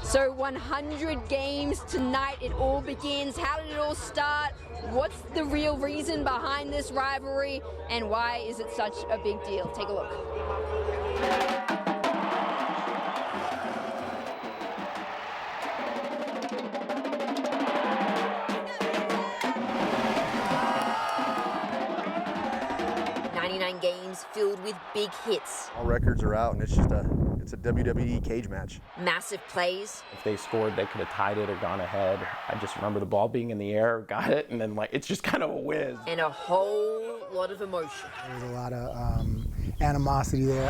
So 100 games tonight, it all begins. How did it all start? What's the real reason behind this rivalry? And why is it such a big deal? Take a look. Games filled with big hits. All records are out, and it's a WWE cage match. Massive plays. If they scored, they could have tied it or gone ahead. I just remember the ball being in the air, got it, and then it's just kind of a whiz. And a whole lot of emotion. There's a lot of animosity there.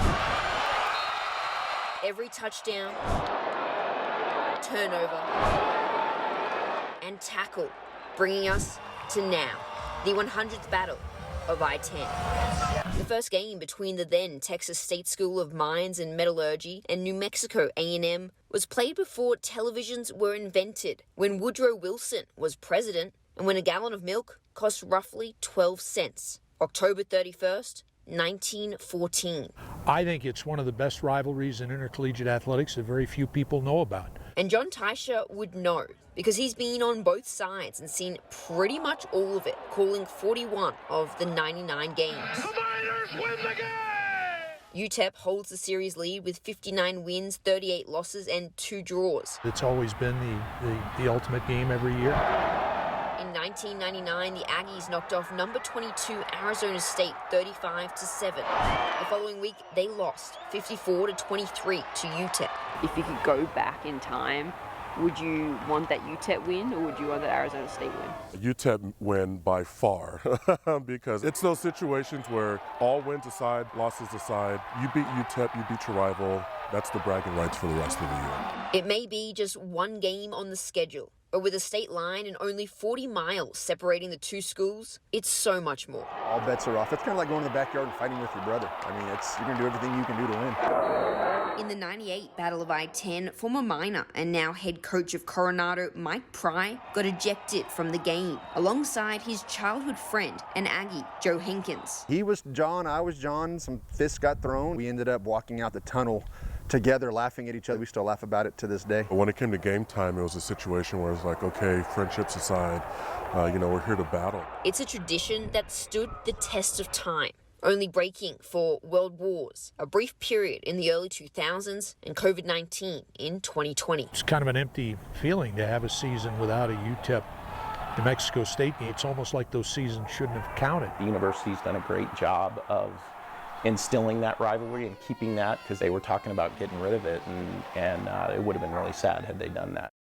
Every touchdown, turnover, and tackle, bringing us to now, the 100th battle of I-10. The first game between the then Texas State School of Mines and Metallurgy and New Mexico A&M was played before televisions were invented, when Woodrow Wilson was president, and when a gallon of milk cost roughly 12 cents. October 31st, 1914. I think it's one of the best rivalries in intercollegiate athletics that very few people know about. And John Teicher would know, because he's been on both sides and seen pretty much all of it, calling 41 of the 99 games. The Miners win the game! UTEP holds the series lead with 59 wins, 38 losses, and 2 draws. It's always been the ultimate game every year. In 1999, the Aggies knocked off number 22 Arizona State 35-7. The following week, they lost 54-23 to UTEP. If you could go back in time, would you want that UTEP win, or would you want that Arizona State win? UTEP win by far, because it's those situations where all wins aside, losses aside, you beat UTEP, you beat your rival, that's the bragging rights for the rest of the year. It may be just one game on the schedule, but with a state line and only 40 miles separating the two schools, it's so much more. All bets are off. It's kind of like going to the backyard and fighting with your brother. I mean, you're going to do everything you can do to win. In the 98 Battle of I-10, former Miner and now head coach of Coronado, Mike Pry, got ejected from the game, alongside his childhood friend and Aggie, Joe Hankins. He was John, I was John, some fists got thrown. We ended up walking out the tunnel together, laughing at each other. We still laugh about it to this day. When it came to game time, it was a situation where it's like, okay, friendships aside, we're here to battle. It's a tradition that stood the test of time, only breaking for world wars, a brief period in the early 2000s, and COVID-19 in 2020. It's kind of an empty feeling to have a season without a UTEP New Mexico State game. It's almost like those seasons shouldn't have counted. The university's done a great job of instilling that rivalry and keeping that, because they were talking about getting rid of it, and it would have been really sad had they done that.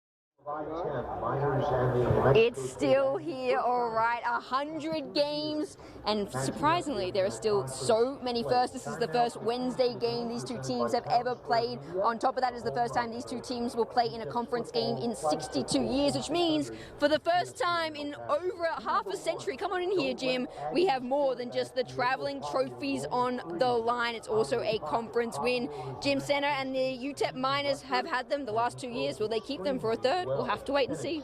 It's still here, all right, 100 games, and surprisingly, there are still so many firsts. This is the first Wednesday game these two teams have ever played. On top of that is the first time these two teams will play in a conference game in 62 years, which means for the first time in over half a century, come on in here, Jim, we have more than just the traveling trophies on the line. It's also a conference win. Jim Center and the UTEP Miners have had them the last 2 years. Will they keep them for a third? We'll have to wait and see.